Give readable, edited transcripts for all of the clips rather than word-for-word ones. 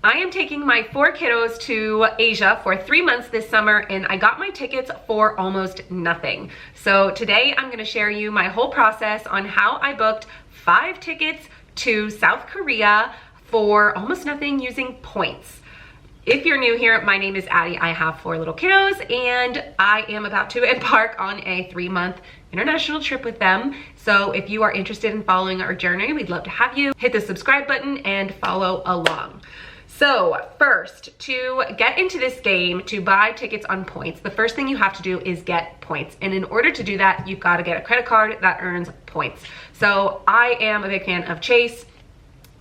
I am taking my 4 kiddos to Asia for 3 months this summer, and I got my tickets for almost nothing. So today I'm gonna share you my whole process on how I booked 5 tickets to South Korea for almost nothing using points. If you're new here, my name is Addie. I have 4 little kiddos, and I am about to embark on a 3-month international trip with them. So if you are interested in following our journey, we'd love to have you. Hit the subscribe button and follow along. So first, to get into this game, to buy tickets on points, the first thing you have to do is get points. And in order to do that, you've got to get a credit card that earns points. So I am a big fan of Chase.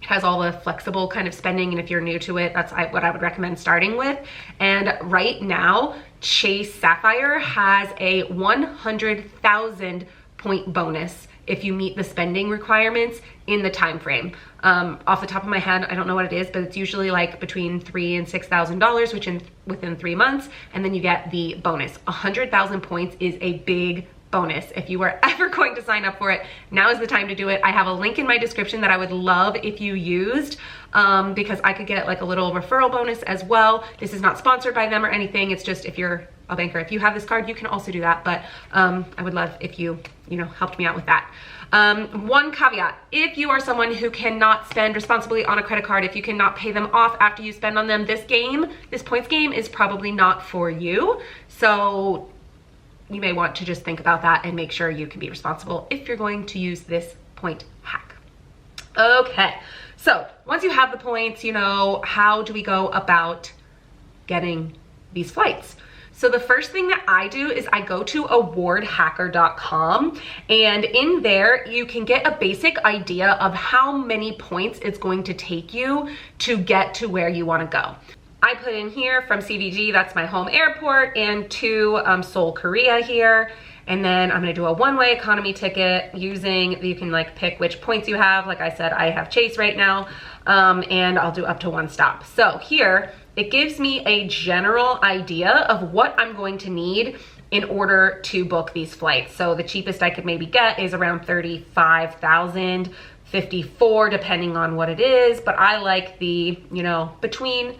It has all the flexible kind of spending, and if you're new to it, that's what I would recommend starting with. And right now, Chase Sapphire has a 100,000 point bonus if you meet the spending requirements in the time frame. Off the top of my head, I don't know what it is, but it's usually like between $3,000 and $6,000, which within 3 months, and then you get the bonus. 100,000 points is a big bonus. If you are ever going to sign up for it, now is the time to do it. I have a link in my description that I would love if you used, because I could get like a little referral bonus as well. This is not sponsored by them or anything. It's just if you're a banker, if you have this card, you can also do that. But I would love if you helped me out with that. One caveat: if you are someone who cannot spend responsibly on a credit card, if you cannot pay them off after you spend on them, this points game is probably not for you. So you may want to just think about that and make sure you can be responsible if you're going to use this point hack. Okay, so once you have the points, how do we go about getting these flights? So the first thing that I do is I go to awardhacker.com, and in there you can get a basic idea of how many points it's going to take you to get to where you want to go. I put in here from CVG, that's my home airport, and to Seoul, Korea here. And then I'm gonna do a one-way economy ticket using, you can like pick which points you have. Like I said, I have Chase right now, and I'll do up to 1 stop. So here, it gives me a general idea of what I'm going to need in order to book these flights. So the cheapest I could maybe get is around 35,000, 54, depending on what it is. But I like the, between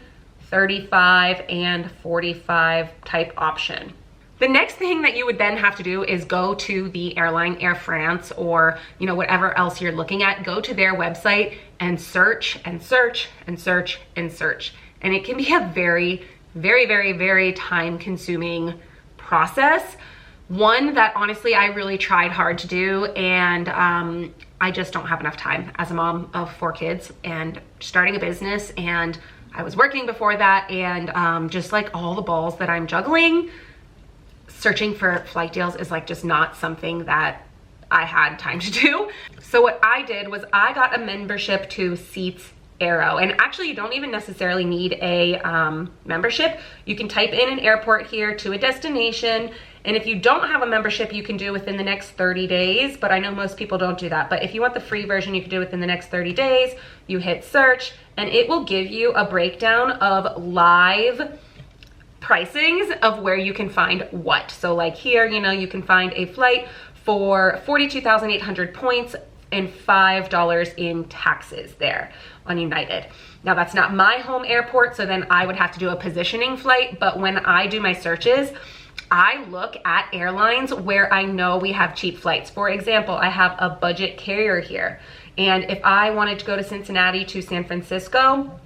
35 and 45 type option. The next thing that you would then have to do is go to the airline, Air France, or whatever else you're looking at. Go to their website and search and search and search and search. And it can be a very, very, very, very time consuming process. One that honestly I really tried hard to do, and I just don't have enough time as a mom of 4 kids and starting a business, and I was working before that, and just like all the balls that I'm juggling, searching for flight deals is like just not something that I had time to do. So what I did was I got a membership to Seats Aero, and actually you don't even necessarily need a membership. You can type in an airport here to a destination, and if you don't have a membership, you can do within the next 30 days, but I know most people don't do that. But if you want the free version, you can do within the next 30 days. You hit search, and it will give you a breakdown of live pricings of where you can find what. So like here, you can find a flight for 42,800 points and $5 in taxes there on United. Now that's not my home airport, so then I would have to do a positioning flight, but when I do my searches, I look at airlines where I know we have cheap flights. For example, I have a budget carrier here, and if I wanted to go to Cincinnati to San Francisco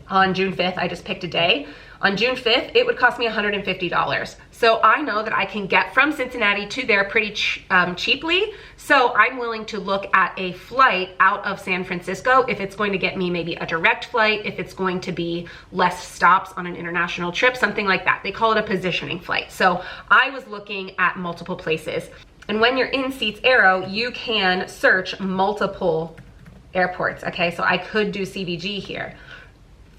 on June 5th, I just picked a day. On June 5th, it would cost me $150. So I know that I can get from Cincinnati to there pretty cheaply. So I'm willing to look at a flight out of San Francisco if it's going to get me maybe a direct flight, if it's going to be less stops on an international trip, something like that. They call it a positioning flight. So I was looking at multiple places. And when you're in Seats Aero, you can search multiple airports. Okay, so I could do CVG here.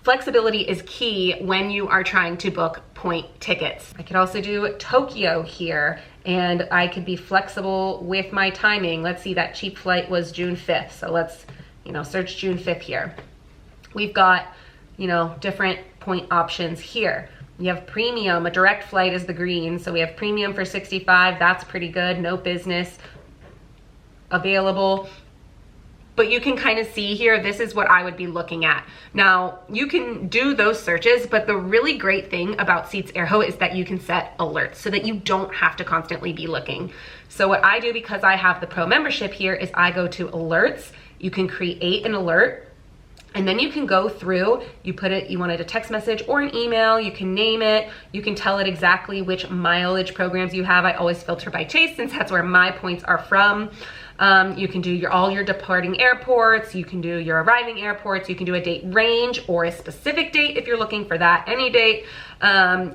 Flexibility is key when you are trying to book point tickets. I could also do Tokyo here, and I could be flexible with my timing. Let's see, that cheap flight was June 5th. So let's, search June 5th here. We've got, different point options here. You have premium, a direct flight is the green. So we have premium for 65, that's pretty good, no business available. but you can kind of see here, this is what I would be looking at. Now, you can do those searches, but the really great thing about Seats Airho is that you can set alerts so that you don't have to constantly be looking. So what I do, because I have the pro membership here, is I go to alerts. You can create an alert, and then you can go through, you put it, you wanted a text message or an email, you can name it, you can tell it exactly which mileage programs you have. I always filter by Chase since that's where my points are from. You can do all your departing airports, you can do your arriving airports, you can do a date range or a specific date if you're looking for that, any date.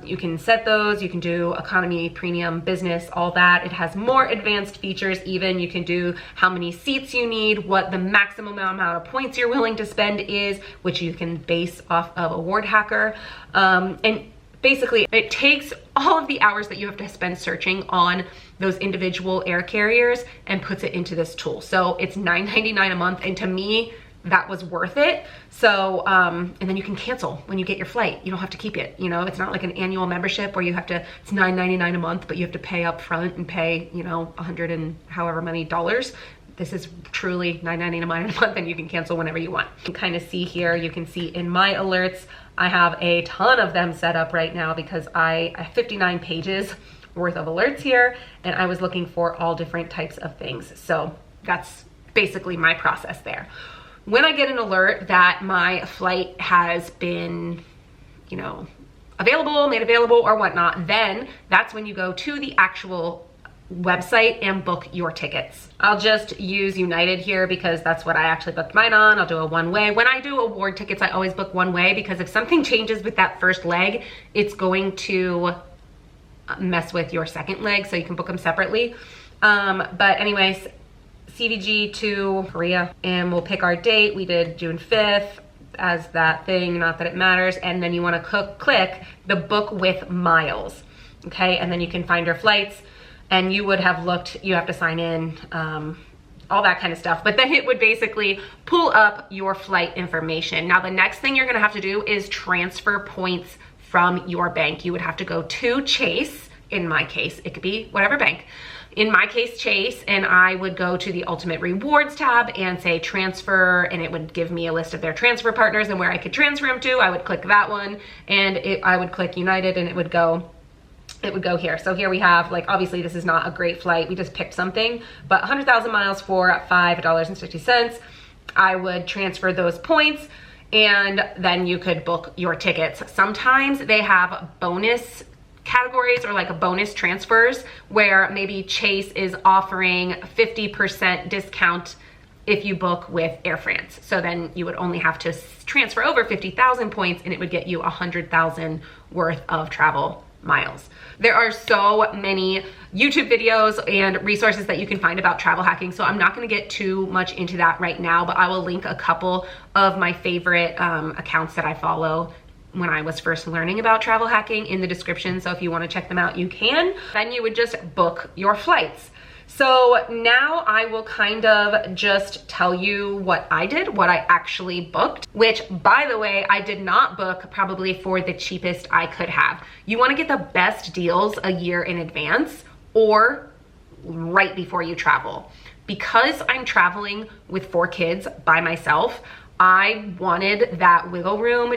You can set those, you can do economy, premium, business, all that. It has more advanced features even. You can do how many seats you need, what the maximum amount of points you're willing to spend is, which you can base off of Award Hacker. And basically, it takes all of the hours that you have to spend searching on those individual air carriers and puts it into this tool. So it's $9.99 a month, and to me, that was worth it. So, and then you can cancel when you get your flight. You don't have to keep it. You know, it's not like an annual membership where you have to, it's $9.99 a month, but you have to pay up front and pay, you know, 100 and however many dollars. This is truly $9.99 a month, and you can cancel whenever you want. You can kind of see here, you can see in my alerts, I have a ton of them set up right now because I have 59 pages worth of alerts here, and I was looking for all different types of things. So that's basically my process there. When I get an alert that my flight has been, you know, available, made available or whatnot, then that's when you go to the actual website and book your tickets. I'll just use United here because that's what I actually booked mine on. I'll do a one-way. When I do award tickets, I always book one way because if something changes with that first leg, it's going to mess with your second leg, so you can book them separately. But anyways, CVG to Korea, and we'll pick our date. We did June 5th as that thing, not that it matters. And then you want to click the book with miles. Okay, and then you can find your flights, and you would have looked, you have to sign in, all that kind of stuff. But then it would basically pull up your flight information. Now, the next thing you're gonna have to do is transfer points from your bank. You would have to go to Chase. In my case, it could be whatever bank. In my case, Chase, and I would go to the Ultimate Rewards tab and say transfer, and it would give me a list of their transfer partners and where I could transfer them to. I would click that one, and I would click United, and it would go here. So here we have, like, obviously this is not a great flight. We just picked something, but 100,000 miles for $5.60. I would transfer those points, and then you could book your tickets. Sometimes they have bonus categories or like a bonus transfers where maybe Chase is offering 50% discount if you book with Air France. So then you would only have to transfer over 50,000 points and it would get you 100,000 worth of travel miles. There are so many YouTube videos and resources that you can find about travel hacking, so I'm not going to get too much into that right now, but I will link a couple of my favorite accounts that I follow when I was first learning about travel hacking in the description. So if you want to check them out, you can. Then you would just book your flights. So now I will kind of just tell you what I did, what I actually booked, which, by the way, I did not book probably for the cheapest I could have. You want to get the best deals a year in advance or right before you travel. Because I'm traveling with 4 kids by myself, I wanted that wiggle room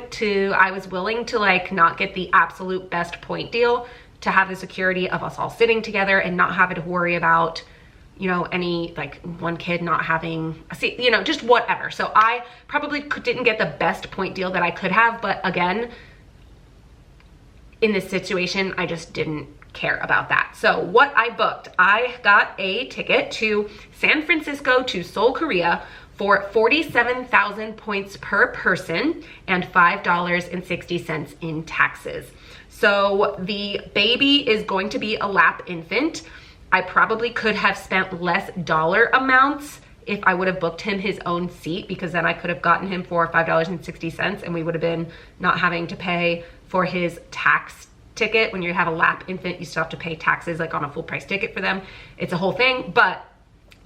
I was willing to like not get the absolute best point deal to have the security of us all sitting together and not having to worry about, you know, any like one kid not having a seat, you know, just whatever. So I probably didn't get the best point deal that I could have, but again, in this situation, I just didn't care about that. So what I booked, I got a ticket to San Francisco to Seoul, Korea for 47,000 points per person and $5.60 in taxes. So the baby is going to be a lap infant. I probably could have spent less dollar amounts if I would have booked him his own seat, because then I could have gotten him for $5.60 and we would have been not having to pay for his tax ticket. When you have a lap infant, you still have to pay taxes like on a full price ticket for them. It's a whole thing, but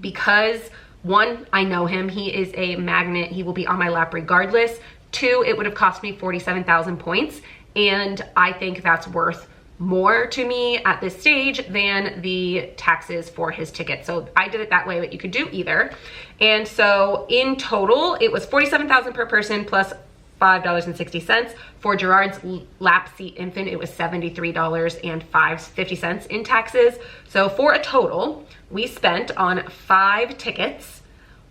because 1, I know him, he is a magnet, he will be on my lap regardless. 2, it would have cost me 47,000 points, and I think that's worth more to me at this stage than the taxes for his ticket. So I did it that way, but you could do either. And so in total, it was $47,000 per person plus $5.60. For Gerard's lap seat infant, it was $73.50 in taxes. So for a total, we spent on 5 tickets,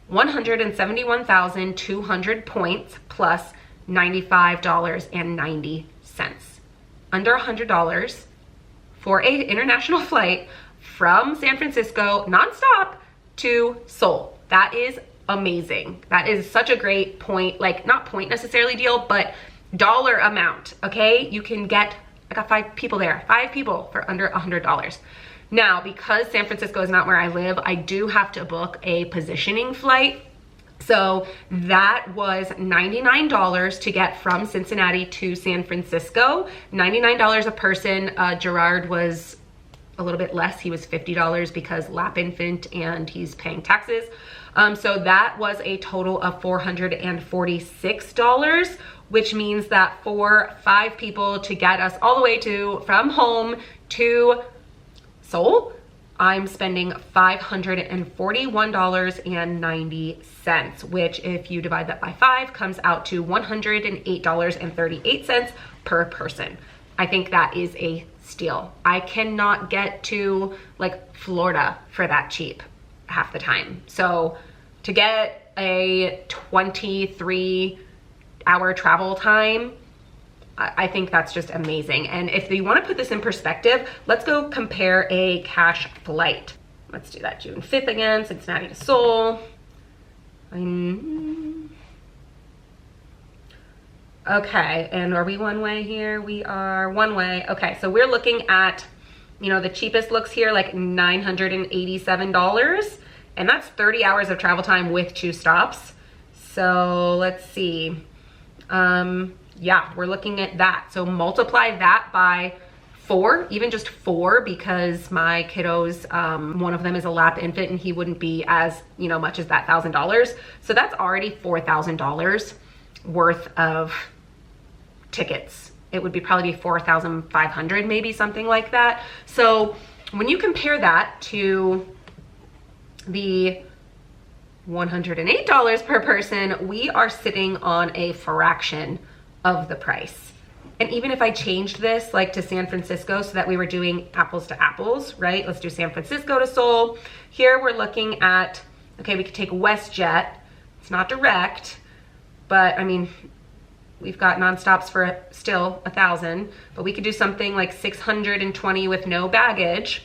171,200 points plus $95.90. Under $100 for a international flight from San Francisco nonstop to Seoul. That is amazing. That is such a great point, like not point necessarily deal, but dollar amount, okay? You can get, I got 5 people there, 5 people for under $100. Now, because San Francisco is not where I live, I do have to book a positioning flight. So that was $99 to get from Cincinnati to San Francisco, $99 a person. Gerard was a little bit less. He was $50 because lap infant and he's paying taxes. So that was a total of $446, which means that for 5 people to get us all the way from home to Seoul, I'm spending $541.90, which if you divide that by 5 comes out to $108.38 per person. I think that is a steal. I cannot get to like Florida for that cheap half the time. So to get a 23-hour travel time, I think that's just amazing. And if you want to put this in perspective, let's go compare a cash flight. Let's do that June 5th again, Cincinnati to Seoul. Okay, and are we one way here? We are one way. Okay, so we're looking at, the cheapest looks here like $987, and that's 30 hours of travel time with 2 stops. So let's see. Yeah, we're looking at that. So multiply that by 4, even just 4, because my kiddos, one of them is a lap infant and he wouldn't be as, much as that $1,000. So that's already $4,000 worth of tickets. It would be probably 4,500, maybe something like that. So when you compare that to the $108 per person, we are sitting on a fraction of the price. And even if I changed this like to San Francisco so that we were doing apples to apples, right? Let's do San Francisco to Seoul. Here we're looking at, okay, we could take WestJet. It's not direct, but I mean, we've got nonstops for still $1,000, but we could do something like 620 with no baggage.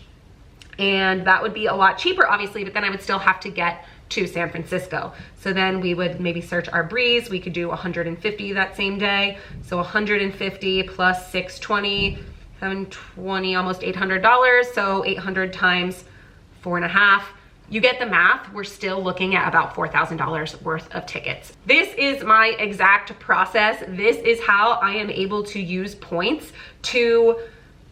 And that would be a lot cheaper, obviously, but then I would still have to get to San Francisco. So then we would maybe search our breeze. We could do 150 that same day. So 150 plus 620, 720, almost $800. So 800 times 4.5. You get the math. We're still looking at about $4,000 worth of tickets. This is my exact process. This is how I am able to use points to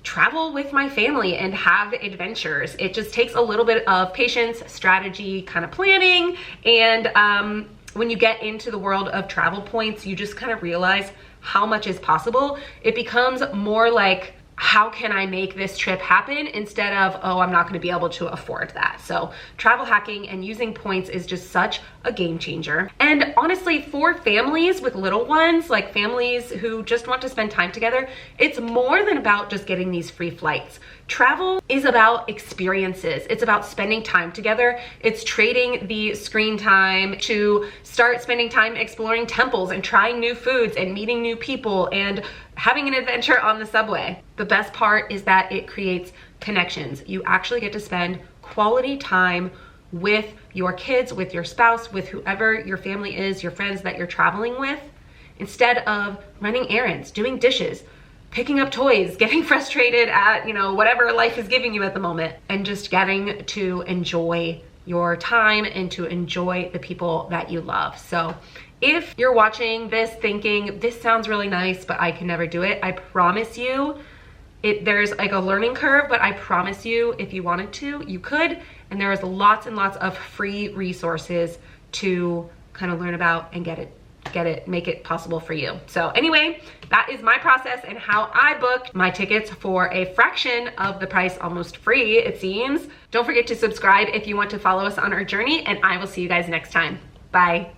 travel with my family and have adventures. It just takes a little bit of patience, strategy, kind of planning. And when you get into the world of travel points, you just kind of realize how much is possible. It becomes more like, how can I make this trip happen, instead of, oh, I'm not going to be able to afford that. So travel hacking and using points is just such a game changer. And honestly, for families with little ones, like families who just want to spend time together, it's more than about just getting these free flights. Travel is about experiences. It's about spending time together. It's trading the screen time to start spending time exploring temples and trying new foods and meeting new people and having an adventure on the subway. The best part is that it creates connections. You actually get to spend quality time with your kids, with your spouse, with whoever your family is, your friends that you're traveling with, instead of running errands, doing dishes, picking up toys, getting frustrated at, whatever life is giving you at the moment, and just getting to enjoy your time and to enjoy the people that you love. So if you're watching this thinking, this sounds really nice, but I can never do it, I promise you, there's like a learning curve, but I promise you, if you wanted to, you could. And there is lots and lots of free resources to kind of learn about and get make it possible for you. So anyway, that is my process and how I booked my tickets for a fraction of the price, almost free, it seems. Don't forget to subscribe if you want to follow us on our journey, and I will see you guys next time. Bye.